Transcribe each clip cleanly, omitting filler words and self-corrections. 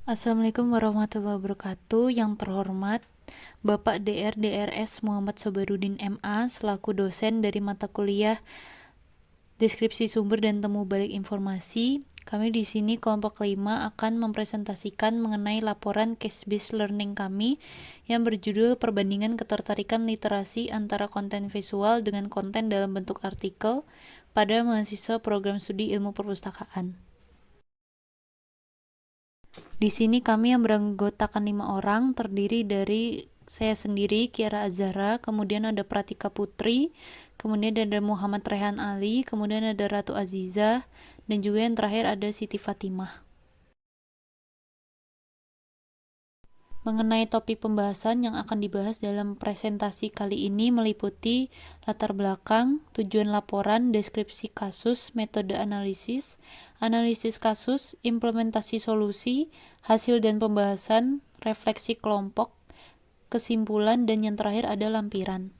Assalamualaikum warahmatullahi wabarakatuh. Yang terhormat Bapak Dr. Drs. Muhammad Sobarudin MA selaku dosen dari mata kuliah Deskripsi Sumber dan Temu Balik Informasi. Kami di sini kelompok 5 akan mempresentasikan mengenai laporan case-based learning kami yang berjudul Perbandingan Ketertarikan Literasi antara konten visual dengan konten dalam bentuk artikel pada mahasiswa program studi ilmu perpustakaan. Di sini kami yang beranggotakan 5 orang, terdiri dari saya sendiri, Kiara Azhara, kemudian ada Pratika Putri, kemudian ada Muhammad Rehan Ali, kemudian ada Ratu Azizah, dan juga yang terakhir ada Siti Fatimah. Mengenai topik pembahasan yang akan dibahas dalam presentasi kali ini meliputi latar belakang, tujuan laporan, deskripsi kasus, metode analisis, analisis kasus, implementasi solusi, hasil dan pembahasan, refleksi kelompok, kesimpulan, dan yang terakhir ada lampiran.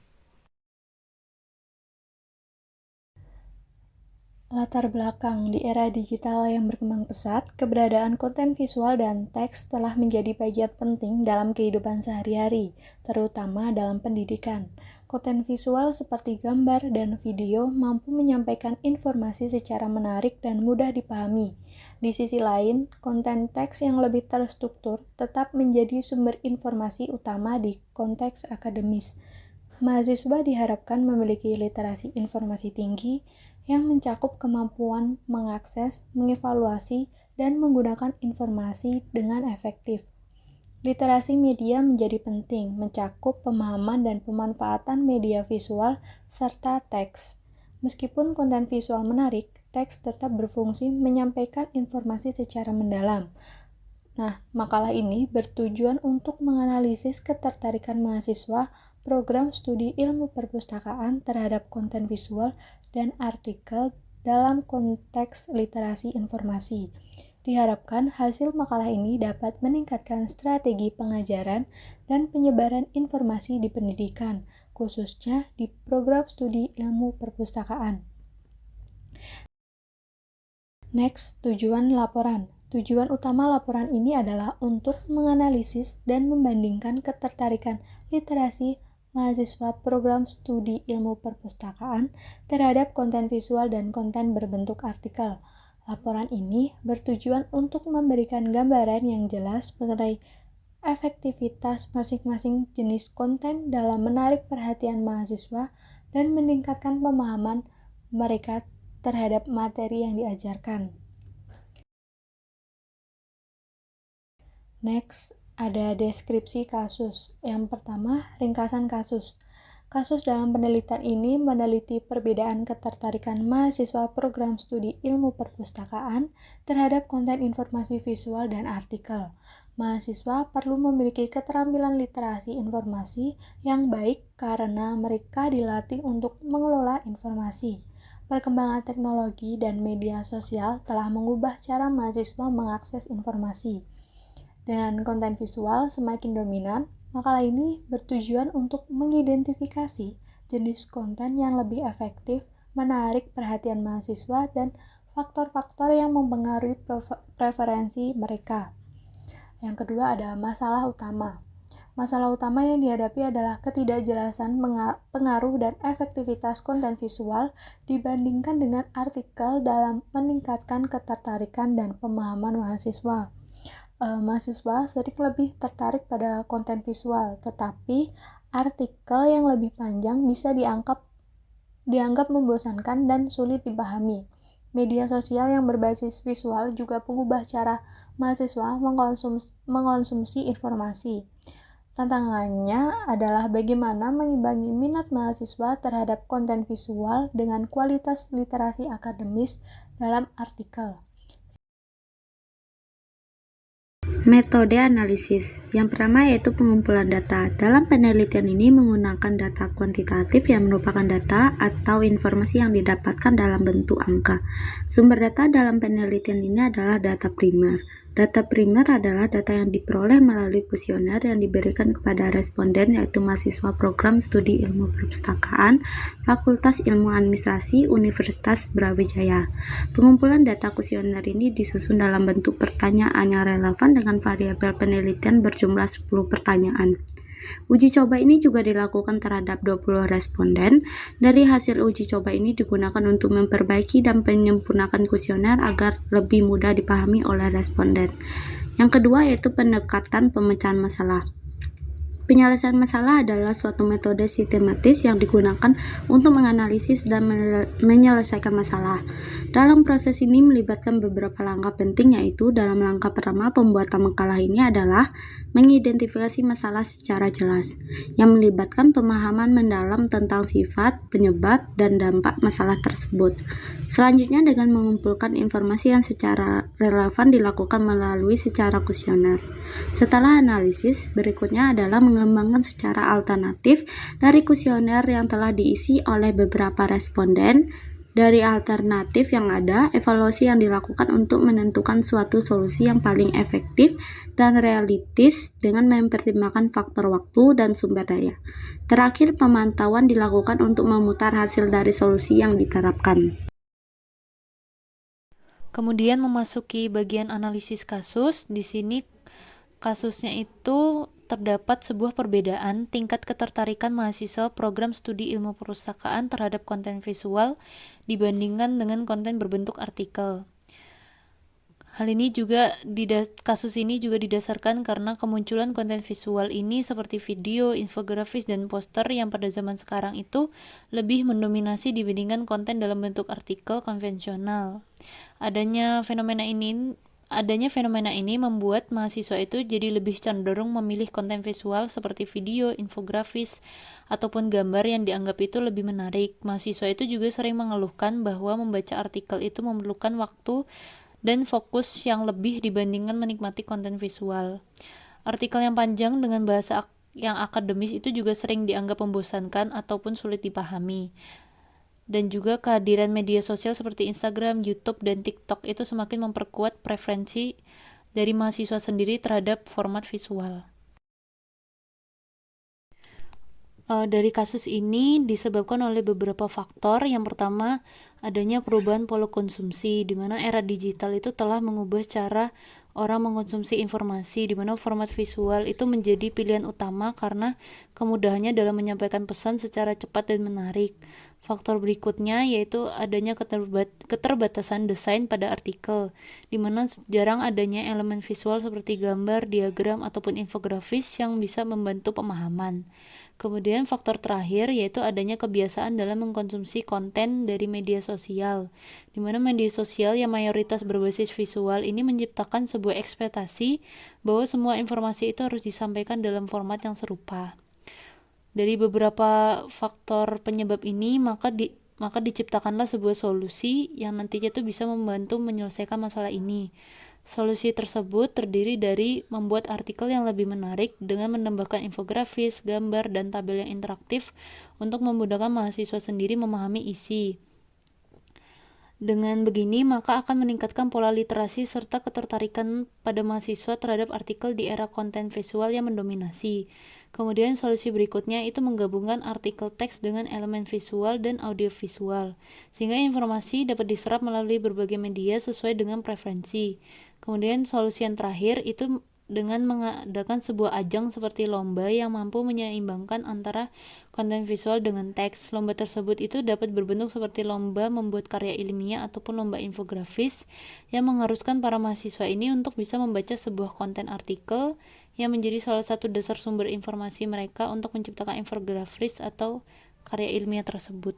Latar belakang di era digital yang berkembang pesat, keberadaan konten visual dan teks telah menjadi bagian penting dalam kehidupan sehari-hari, terutama dalam pendidikan. Konten visual seperti gambar dan video mampu menyampaikan informasi secara menarik dan mudah dipahami. Di sisi lain, konten teks yang lebih terstruktur tetap menjadi sumber informasi utama di konteks akademis. Mahasiswa diharapkan memiliki literasi informasi tinggi yang mencakup kemampuan mengakses, mengevaluasi, dan menggunakan informasi dengan efektif. Literasi media menjadi penting, mencakup pemahaman dan pemanfaatan media visual serta teks. Meskipun konten visual menarik, teks tetap berfungsi menyampaikan informasi secara mendalam. Nah, makalah ini bertujuan untuk menganalisis ketertarikan mahasiswa program studi ilmu perpustakaan terhadap konten visual dan artikel dalam konteks literasi informasi. Diharapkan hasil makalah ini dapat meningkatkan strategi pengajaran dan penyebaran informasi di pendidikan, khususnya di program studi ilmu perpustakaan. Next, tujuan laporan. Tujuan utama laporan ini adalah untuk menganalisis dan membandingkan ketertarikan literasi mahasiswa program studi ilmu perpustakaan terhadap konten visual dan konten berbentuk artikel. Laporan ini bertujuan untuk memberikan gambaran yang jelas mengenai efektivitas masing-masing jenis konten dalam menarik perhatian mahasiswa dan meningkatkan pemahaman mereka terhadap materi yang diajarkan. Next, ada deskripsi kasus. Yang pertama, ringkasan kasus. Kasus dalam penelitian ini meneliti perbedaan ketertarikan mahasiswa program studi ilmu perpustakaan terhadap konten informasi visual dan artikel. Mahasiswa perlu memiliki keterampilan literasi informasi yang baik karena mereka dilatih untuk mengelola informasi. Perkembangan teknologi dan media sosial telah mengubah cara mahasiswa mengakses informasi. Dengan konten visual semakin dominan, makalah ini bertujuan untuk mengidentifikasi jenis konten yang lebih efektif, menarik perhatian mahasiswa, dan faktor-faktor yang mempengaruhi preferensi mereka. Yang kedua ada masalah utama. Masalah utama yang dihadapi adalah ketidakjelasan pengaruh dan efektivitas konten visual dibandingkan dengan artikel dalam meningkatkan ketertarikan dan pemahaman mahasiswa. Mahasiswa sering lebih tertarik pada konten visual, tetapi artikel yang lebih panjang bisa dianggap membosankan dan sulit dipahami. Media sosial yang berbasis visual juga mengubah cara mahasiswa mengkonsumsi informasi. Tantangannya adalah bagaimana mengimbangi minat mahasiswa terhadap konten visual dengan kualitas literasi akademis dalam artikel. Metode analisis. Yang pertama yaitu pengumpulan data. Dalam penelitian ini menggunakan data kuantitatif yang merupakan data atau informasi yang didapatkan dalam bentuk angka. Sumber data dalam penelitian ini adalah data primer. Data primer adalah data yang diperoleh melalui kuesioner yang diberikan kepada responden, yaitu mahasiswa program studi ilmu perpustakaan, Fakultas Ilmu Administrasi, Universitas Brawijaya. Pengumpulan data kuesioner ini disusun dalam bentuk pertanyaan yang relevan dengan variabel penelitian berjumlah 10 pertanyaan. Uji coba ini juga dilakukan terhadap 20 responden. Dari hasil uji coba ini digunakan untuk memperbaiki dan menyempurnakan kuesioner agar lebih mudah dipahami oleh responden. Yang kedua yaitu pendekatan pemecahan masalah. Penyelesaian masalah adalah suatu metode sistematis yang digunakan untuk menganalisis dan menyelesaikan masalah. Dalam proses ini melibatkan beberapa langkah penting, yaitu dalam langkah pertama pembuatan makalah ini adalah mengidentifikasi masalah secara jelas, yang melibatkan pemahaman mendalam tentang sifat, penyebab, dan dampak masalah tersebut. Selanjutnya dengan mengumpulkan informasi yang secara relevan dilakukan melalui secara kuesioner. Setelah analisis, berikutnya adalah mengembangkan secara alternatif dari kuesioner yang telah diisi oleh beberapa responden. Dari alternatif yang ada, evaluasi yang dilakukan untuk menentukan suatu solusi yang paling efektif dan realistis dengan mempertimbangkan faktor waktu dan sumber daya. Terakhir, pemantauan dilakukan untuk memutar hasil dari solusi yang diterapkan. Kemudian memasuki bagian analisis kasus. Di sini kasusnya itu terdapat sebuah perbedaan tingkat ketertarikan mahasiswa program studi ilmu perpustakaan terhadap konten visual dibandingkan dengan konten berbentuk artikel. Hal ini juga kasus ini juga didasarkan karena kemunculan konten visual ini seperti video, infografis, dan poster yang pada zaman sekarang itu lebih mendominasi dibandingkan konten dalam bentuk artikel konvensional. Adanya fenomena ini membuat mahasiswa itu jadi lebih cenderung memilih konten visual seperti video, infografis, ataupun gambar yang dianggap itu lebih menarik. Mahasiswa itu juga sering mengeluhkan bahwa membaca artikel itu memerlukan waktu dan fokus yang lebih dibandingkan menikmati konten visual. Artikel yang panjang dengan bahasa yang akademis itu juga sering dianggap membosankan ataupun sulit dipahami. Dan juga kehadiran media sosial seperti Instagram, YouTube, dan TikTok itu semakin memperkuat preferensi dari mahasiswa sendiri terhadap format visual. Dari kasus ini disebabkan oleh beberapa faktor. Yang pertama, adanya perubahan pola konsumsi, di mana era digital itu telah mengubah cara orang mengkonsumsi informasi, di mana format visual itu menjadi pilihan utama karena kemudahannya dalam menyampaikan pesan secara cepat dan menarik. Faktor berikutnya yaitu adanya keterbatasan desain pada artikel, di mana jarang adanya elemen visual seperti gambar, diagram, ataupun infografis yang bisa membantu pemahaman. Kemudian faktor terakhir yaitu adanya kebiasaan dalam mengkonsumsi konten dari media sosial, di mana media sosial yang mayoritas berbasis visual ini menciptakan sebuah ekspektasi bahwa semua informasi itu harus disampaikan dalam format yang serupa. Dari beberapa faktor penyebab ini, maka diciptakanlah sebuah solusi yang nantinya itu bisa membantu menyelesaikan masalah ini. Solusi tersebut terdiri dari membuat artikel yang lebih menarik dengan menambahkan infografis, gambar, dan tabel yang interaktif untuk memudahkan mahasiswa sendiri memahami isi. Dengan begini, maka akan meningkatkan pola literasi serta ketertarikan pada mahasiswa terhadap artikel di era konten visual yang mendominasi. Kemudian solusi berikutnya itu menggabungkan artikel teks dengan elemen visual dan audio visual, sehingga informasi dapat diserap melalui berbagai media sesuai dengan preferensi. Kemudian solusi yang terakhir itu dengan mengadakan sebuah ajang seperti lomba yang mampu menyeimbangkan antara konten visual dengan teks. Lomba tersebut itu dapat berbentuk seperti lomba membuat karya ilmiah ataupun lomba infografis yang mengharuskan para mahasiswa ini untuk bisa membaca sebuah konten artikel yang menjadi salah satu dasar sumber informasi mereka untuk menciptakan infografis atau karya ilmiah tersebut.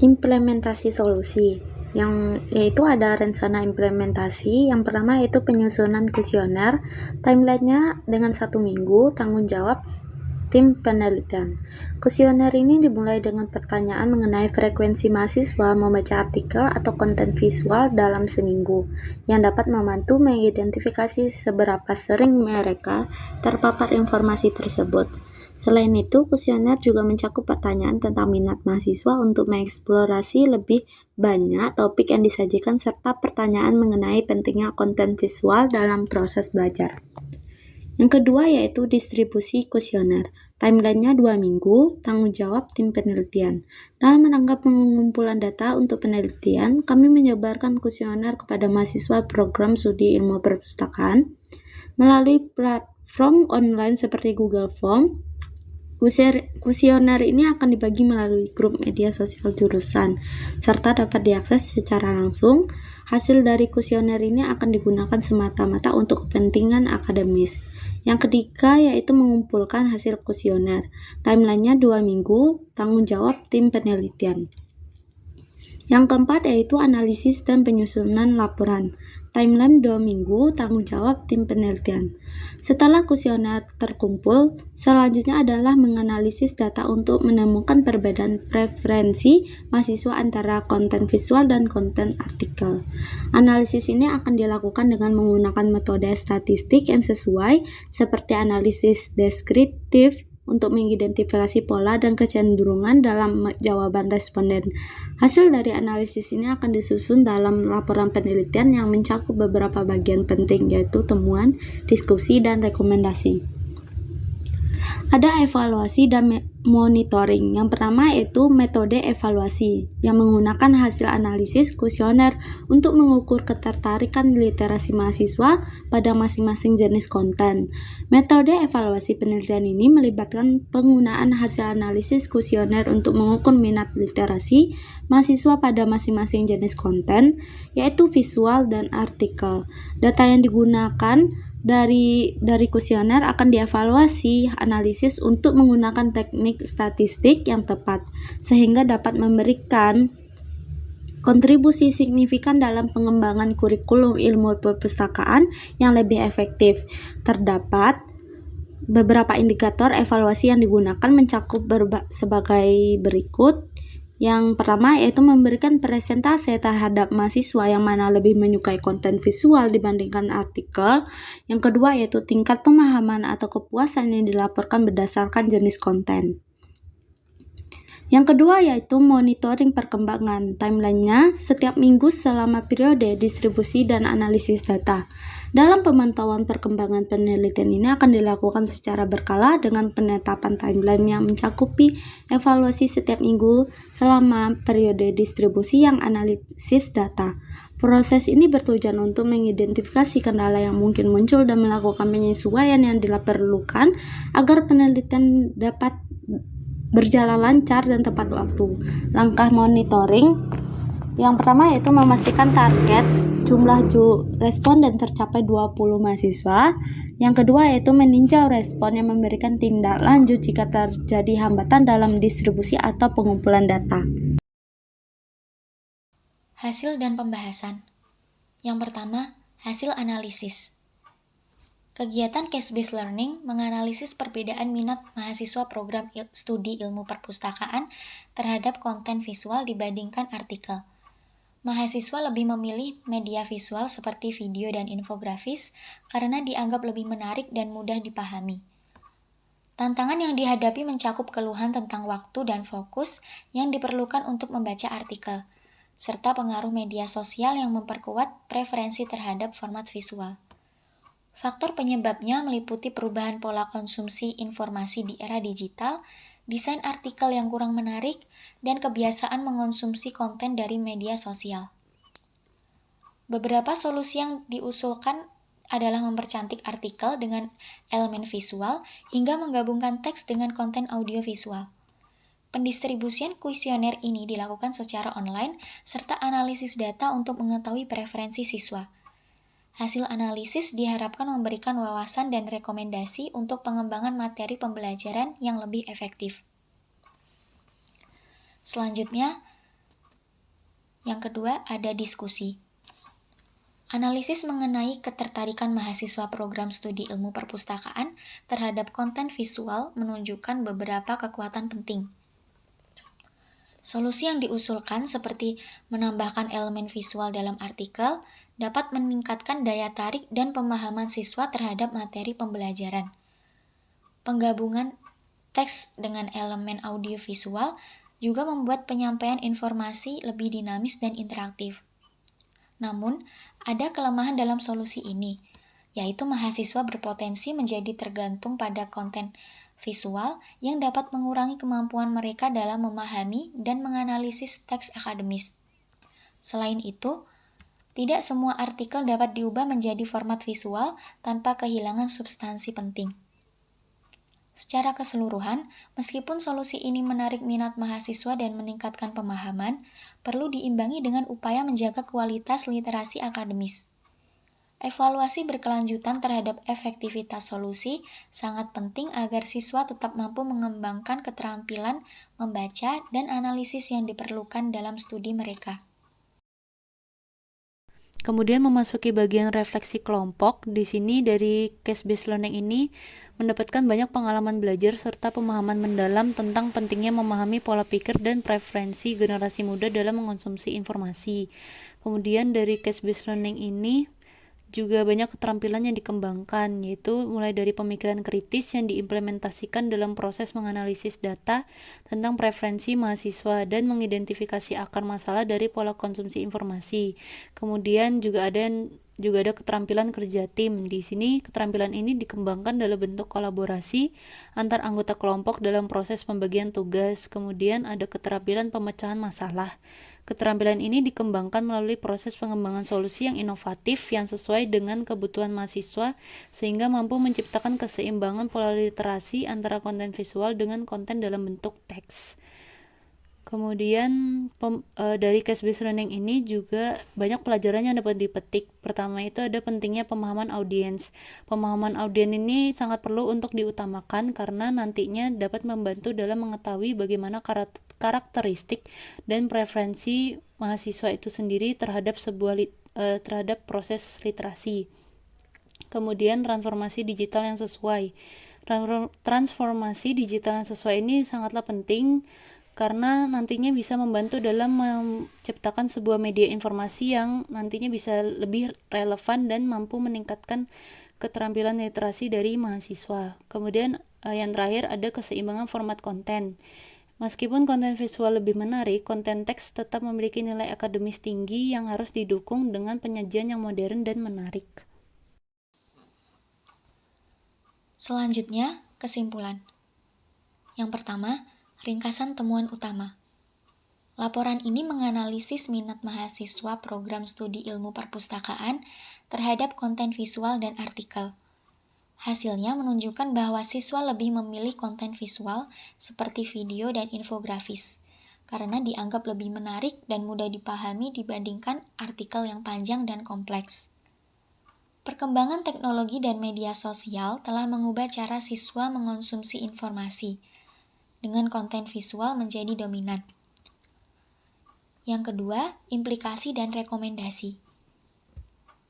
Implementasi solusi, yaitu ada rencana implementasi. Yang pertama yaitu penyusunan kuesioner, timelinenya dengan 1 minggu, tanggung jawab tim penelitian. Kuesioner ini dimulai dengan pertanyaan mengenai frekuensi mahasiswa membaca artikel atau konten visual dalam seminggu, yang dapat membantu mengidentifikasi seberapa sering mereka terpapar informasi tersebut. Selain itu, kuesioner juga mencakup pertanyaan tentang minat mahasiswa untuk mengeksplorasi lebih banyak topik yang disajikan serta pertanyaan mengenai pentingnya konten visual dalam proses belajar. Yang kedua yaitu distribusi kuesioner. Timeline-nya 2 minggu, tanggung jawab tim penelitian. Dalam menanggap pengumpulan data untuk penelitian, kami menyebarkan kuesioner kepada mahasiswa program studi ilmu perpustakaan melalui platform online seperti Google Form. Kuesioner ini akan dibagi melalui grup media sosial jurusan, serta dapat diakses secara langsung. Hasil dari kuesioner ini akan digunakan semata-mata untuk kepentingan akademis. Yang ketiga yaitu mengumpulkan hasil kuesioner. Timeline-nya 2 minggu, tanggung jawab tim penelitian. Yang keempat yaitu analisis dan penyusunan laporan. Timeline 2 minggu, tanggung jawab tim penelitian. Setelah kuesioner terkumpul, selanjutnya adalah menganalisis data untuk menemukan perbedaan preferensi mahasiswa antara konten visual dan konten artikel. Analisis ini akan dilakukan dengan menggunakan metode statistik yang sesuai, seperti analisis deskriptif, untuk mengidentifikasi pola dan kecenderungan dalam jawaban responden. Hasil dari analisis ini akan disusun dalam laporan penelitian yang mencakup beberapa bagian penting, yaitu temuan, diskusi, dan rekomendasi. Ada evaluasi dan monitoring. Yang pertama yaitu metode evaluasi yang menggunakan hasil analisis kuesioner untuk mengukur ketertarikan literasi mahasiswa pada masing-masing jenis konten. Metode evaluasi penelitian ini melibatkan penggunaan hasil analisis kuesioner untuk mengukur minat literasi mahasiswa pada masing-masing jenis konten, yaitu visual dan artikel. Data yang digunakan dari kuesioner akan dievaluasi analisis untuk menggunakan teknik statistik yang tepat, sehingga dapat memberikan kontribusi signifikan dalam pengembangan kurikulum ilmu perpustakaan yang lebih efektif. Terdapat beberapa indikator evaluasi yang digunakan mencakup sebagai berikut. Yang pertama yaitu memberikan presentase terhadap mahasiswa yang mana lebih menyukai konten visual dibandingkan artikel. Yang kedua yaitu tingkat pemahaman atau kepuasan yang dilaporkan berdasarkan jenis konten. Yang kedua yaitu monitoring perkembangan. Timeline-nya setiap minggu selama periode distribusi dan analisis data. Dalam pemantauan perkembangan penelitian ini akan dilakukan secara berkala dengan penetapan timeline yang mencakupi evaluasi setiap minggu selama periode distribusi yang analisis data. Proses ini bertujuan untuk mengidentifikasi kendala yang mungkin muncul dan melakukan penyesuaian yang diperlukan agar penelitian dapat berjalan lancar dan tepat waktu. Langkah monitoring yang pertama yaitu memastikan target jumlah responden tercapai 20 mahasiswa. Yang kedua yaitu meninjau respon yang memberikan tindak lanjut jika terjadi hambatan dalam distribusi atau pengumpulan data. Hasil dan pembahasan. Yang pertama, hasil analisis. Kegiatan case-based learning menganalisis perbedaan minat mahasiswa program studi ilmu perpustakaan terhadap konten visual dibandingkan artikel. Mahasiswa lebih memilih media visual seperti video dan infografis karena dianggap lebih menarik dan mudah dipahami. Tantangan yang dihadapi mencakup keluhan tentang waktu dan fokus yang diperlukan untuk membaca artikel, serta pengaruh media sosial yang memperkuat preferensi terhadap format visual. Faktor penyebabnya meliputi perubahan pola konsumsi informasi di era digital, desain artikel yang kurang menarik, dan kebiasaan mengonsumsi konten dari media sosial. Beberapa solusi yang diusulkan adalah mempercantik artikel dengan elemen visual hingga menggabungkan teks dengan konten audiovisual. Pendistribusian kuesioner ini dilakukan secara online serta analisis data untuk mengetahui preferensi siswa. Hasil analisis diharapkan memberikan wawasan dan rekomendasi untuk pengembangan materi pembelajaran yang lebih efektif. Selanjutnya, yang kedua ada diskusi. Analisis mengenai ketertarikan mahasiswa program studi ilmu perpustakaan terhadap konten visual menunjukkan beberapa kekuatan penting. Solusi yang diusulkan seperti menambahkan elemen visual dalam artikel dapat meningkatkan daya tarik dan pemahaman siswa terhadap materi pembelajaran. Penggabungan teks dengan elemen audiovisual juga membuat penyampaian informasi lebih dinamis dan interaktif. Namun, ada kelemahan dalam solusi ini, yaitu mahasiswa berpotensi menjadi tergantung pada konten visual yang dapat mengurangi kemampuan mereka dalam memahami dan menganalisis teks akademis. Selain itu, tidak semua artikel dapat diubah menjadi format visual tanpa kehilangan substansi penting. Secara keseluruhan, meskipun solusi ini menarik minat mahasiswa dan meningkatkan pemahaman, perlu diimbangi dengan upaya menjaga kualitas literasi akademis. Evaluasi berkelanjutan terhadap efektivitas solusi sangat penting agar siswa tetap mampu mengembangkan keterampilan membaca dan analisis yang diperlukan dalam studi mereka. Kemudian memasuki bagian refleksi kelompok. Di sini dari case-based learning ini mendapatkan banyak pengalaman belajar serta pemahaman mendalam tentang pentingnya memahami pola pikir dan preferensi generasi muda dalam mengonsumsi informasi. Kemudian dari case-based learning ini juga banyak keterampilan yang dikembangkan, yaitu mulai dari pemikiran kritis yang diimplementasikan dalam proses menganalisis data tentang preferensi mahasiswa dan mengidentifikasi akar masalah dari pola konsumsi informasi. Kemudian juga ada keterampilan kerja tim. Di sini keterampilan ini dikembangkan dalam bentuk kolaborasi antar anggota kelompok dalam proses pembagian tugas. Kemudian ada keterampilan pemecahan masalah. Keterampilan ini dikembangkan melalui proses pengembangan solusi yang inovatif yang sesuai dengan kebutuhan mahasiswa sehingga mampu menciptakan keseimbangan pola literasi antara konten visual dengan konten dalam bentuk teks. Kemudian dari case-based learning ini juga banyak pelajaran yang dapat dipetik. Pertama itu ada pentingnya pemahaman audiens. Pemahaman audiens ini sangat perlu untuk diutamakan karena nantinya dapat membantu dalam mengetahui bagaimana karakteristik dan preferensi mahasiswa itu sendiri terhadap terhadap proses literasi. Kemudian transformasi digital yang sesuai. Transformasi digital yang sesuai ini sangatlah penting karena nantinya bisa membantu dalam menciptakan sebuah media informasi yang nantinya bisa lebih relevan dan mampu meningkatkan keterampilan literasi dari mahasiswa. Kemudian yang terakhir ada keseimbangan format konten. Meskipun konten visual lebih menarik, konten teks tetap memiliki nilai akademis tinggi yang harus didukung dengan penyajian yang modern dan menarik. Selanjutnya, kesimpulan. Yang pertama, ringkasan temuan utama. Laporan ini menganalisis minat mahasiswa program studi ilmu perpustakaan terhadap konten visual dan artikel. Hasilnya menunjukkan bahwa siswa lebih memilih konten visual seperti video dan infografis, karena dianggap lebih menarik dan mudah dipahami dibandingkan artikel yang panjang dan kompleks. Perkembangan teknologi dan media sosial telah mengubah cara siswa mengonsumsi informasi, dengan konten visual menjadi dominan. Yang kedua, implikasi dan rekomendasi.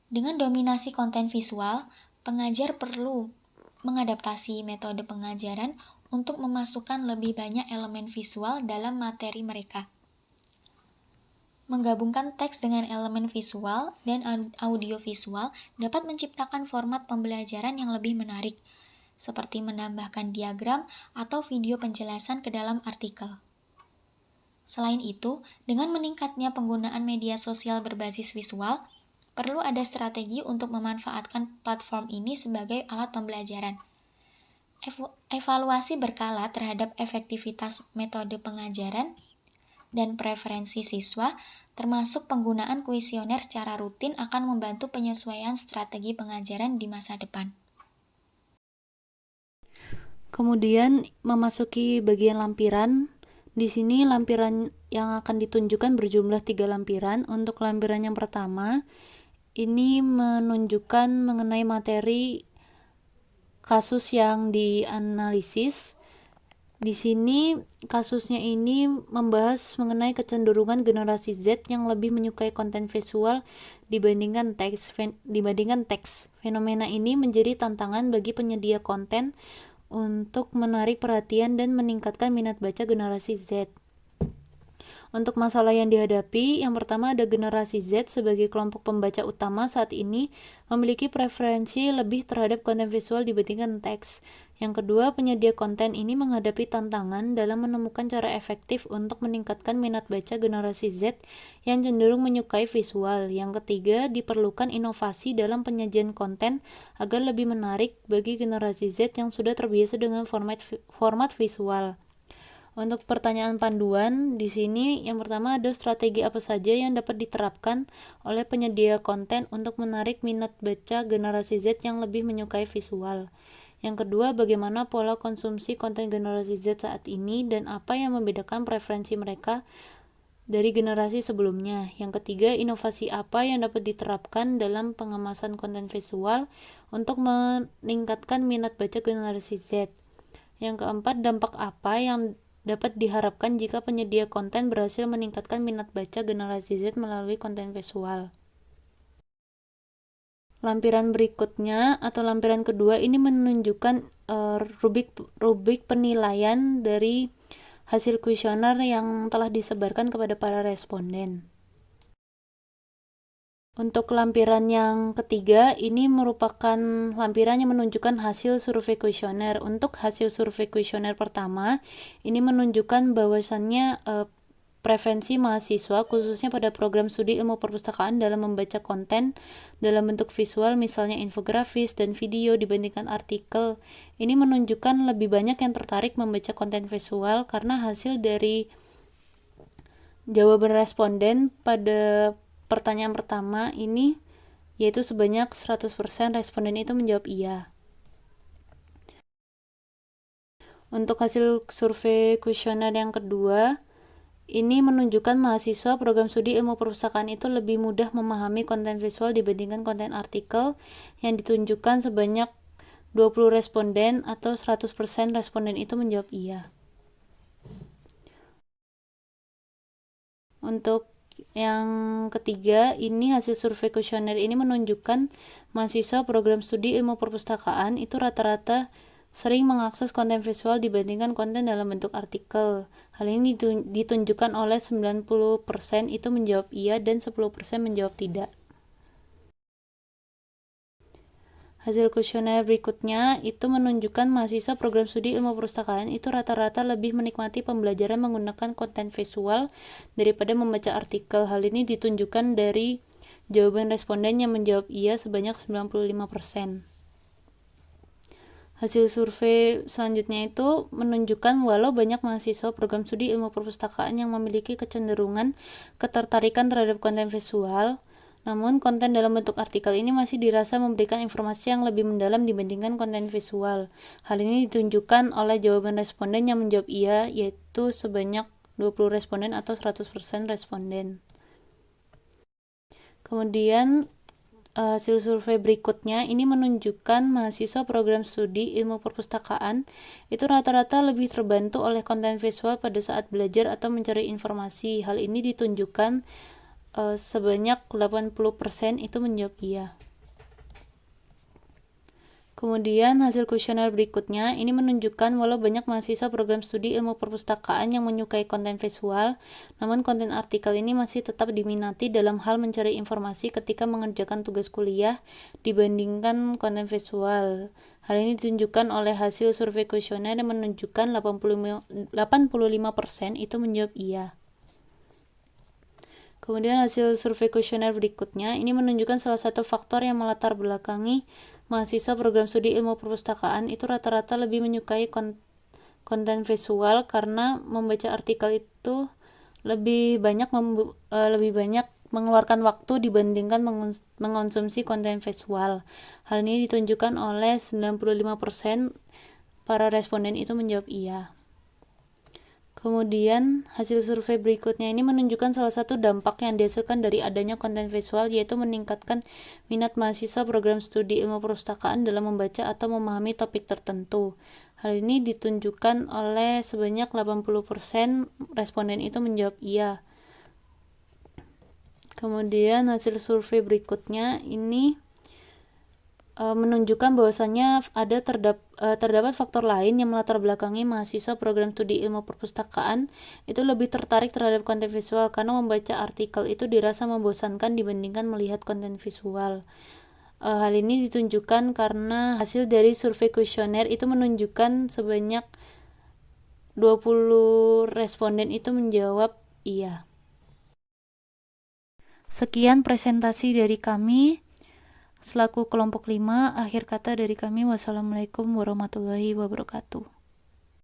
Dengan dominasi konten visual, pengajar perlu mengadaptasi metode pengajaran untuk memasukkan lebih banyak elemen visual dalam materi mereka. Menggabungkan teks dengan elemen visual dan audiovisual dapat menciptakan format pembelajaran yang lebih menarik, seperti menambahkan diagram atau video penjelasan ke dalam artikel. Selain itu, dengan meningkatnya penggunaan media sosial berbasis visual, perlu ada strategi untuk memanfaatkan platform ini sebagai alat pembelajaran. Evaluasi berkala terhadap efektivitas metode pengajaran dan preferensi siswa, termasuk penggunaan kuesioner secara rutin akan membantu penyesuaian strategi pengajaran di masa depan. Kemudian memasuki bagian lampiran. Di sini lampiran yang akan ditunjukkan berjumlah 3 lampiran. Untuk lampiran yang pertama, ini menunjukkan mengenai materi kasus yang dianalisis. Di sini kasusnya ini membahas mengenai kecenderungan generasi Z yang lebih menyukai konten visual dibandingkan teks. Fenomena ini menjadi tantangan bagi penyedia konten untuk menarik perhatian dan meningkatkan minat baca generasi Z. Untuk masalah yang dihadapi, yang pertama ada generasi Z sebagai kelompok pembaca utama saat ini memiliki preferensi lebih terhadap konten visual dibandingkan teks. Yang kedua, penyedia konten ini menghadapi tantangan dalam menemukan cara efektif untuk meningkatkan minat baca generasi Z yang cenderung menyukai visual. Yang ketiga, diperlukan inovasi dalam penyajian konten agar lebih menarik bagi generasi Z yang sudah terbiasa dengan format visual. Untuk pertanyaan panduan, di sini yang pertama ada strategi apa saja yang dapat diterapkan oleh penyedia konten untuk menarik minat baca generasi Z yang lebih menyukai visual. Yang kedua, bagaimana pola konsumsi konten generasi Z saat ini dan apa yang membedakan preferensi mereka dari generasi sebelumnya. Yang ketiga, inovasi apa yang dapat diterapkan dalam pengemasan konten visual untuk meningkatkan minat baca generasi Z. Yang keempat, dampak apa yang dapat diharapkan jika penyedia konten berhasil meningkatkan minat baca generasi Z melalui konten visual. Lampiran berikutnya atau lampiran kedua ini menunjukkan rubrik penilaian dari hasil kuesioner yang telah disebarkan kepada para responden. Untuk lampiran yang ketiga, ini merupakan lampiran yang menunjukkan hasil survei kuesioner. Untuk hasil survei kuesioner pertama, ini menunjukkan bahwasannya preferensi mahasiswa, khususnya pada program studi ilmu perpustakaan dalam membaca konten dalam bentuk visual, misalnya infografis dan video dibandingkan artikel. Ini menunjukkan lebih banyak yang tertarik membaca konten visual karena hasil dari jawaban responden pada pertanyaan pertama ini yaitu sebanyak 100% responden itu menjawab iya. Untuk hasil survei kuesioner yang kedua, ini menunjukkan mahasiswa program studi ilmu perpustakaan itu lebih mudah memahami konten visual dibandingkan konten artikel yang ditunjukkan sebanyak 20 responden atau 100% responden itu menjawab iya. Untuk yang ketiga, ini hasil survei kuesioner ini menunjukkan mahasiswa program studi ilmu perpustakaan itu rata-rata sering mengakses konten visual dibandingkan konten dalam bentuk artikel. Hal ini ditunjukkan oleh 90% itu menjawab iya dan 10% menjawab tidak. Hasil kuesioner berikutnya itu menunjukkan mahasiswa program studi ilmu perpustakaan itu rata-rata lebih menikmati pembelajaran menggunakan konten visual daripada membaca artikel. Hal ini ditunjukkan dari jawaban responden yang menjawab iya sebanyak 95%. Hasil survei selanjutnya itu menunjukkan walau banyak mahasiswa program studi ilmu perpustakaan yang memiliki kecenderungan ketertarikan terhadap konten visual, namun konten dalam bentuk artikel ini masih dirasa memberikan informasi yang lebih mendalam dibandingkan konten visual. Hal ini ditunjukkan oleh jawaban responden yang menjawab iya, yaitu sebanyak 20 responden atau 100% responden. Kemudian hasil survei berikutnya ini menunjukkan mahasiswa program studi ilmu perpustakaan itu rata-rata lebih terbantu oleh konten visual pada saat belajar atau mencari informasi. Hal ini ditunjukkan sebanyak 80% itu menjawab iya. Kemudian hasil kuesioner berikutnya ini menunjukkan walau banyak mahasiswa program studi ilmu perpustakaan yang menyukai konten visual, namun konten artikel ini masih tetap diminati dalam hal mencari informasi ketika mengerjakan tugas kuliah dibandingkan konten visual. Hal ini ditunjukkan oleh hasil survei kuesioner yang menunjukkan 85% itu menjawab iya. Kemudian hasil survei kuesioner berikutnya ini menunjukkan salah satu faktor yang melatar belakangi mahasiswa program studi ilmu perpustakaan itu rata-rata lebih menyukai konten visual karena membaca artikel itu lebih banyak mengeluarkan waktu dibandingkan mengonsumsi konten visual. Hal ini ditunjukkan oleh 95% para responden itu menjawab iya. Kemudian hasil survei berikutnya ini menunjukkan salah satu dampak yang dihasilkan dari adanya konten visual yaitu meningkatkan minat mahasiswa program studi ilmu perpustakaan dalam membaca atau memahami topik tertentu. Hal ini ditunjukkan oleh sebanyak 80% responden itu menjawab iya. Kemudian hasil survei berikutnya ini menunjukkan bahwasannya terdapat faktor lain yang melatar belakangi mahasiswa program studi ilmu perpustakaan itu lebih tertarik terhadap konten visual karena membaca artikel itu dirasa membosankan dibandingkan melihat konten visual. Hal ini ditunjukkan karena hasil dari survei kuesioner itu menunjukkan sebanyak 20 responden itu menjawab iya. Sekian presentasi dari kami. Selaku kelompok 5, akhir kata dari kami, wassalamualaikum warahmatullahi wabarakatuh.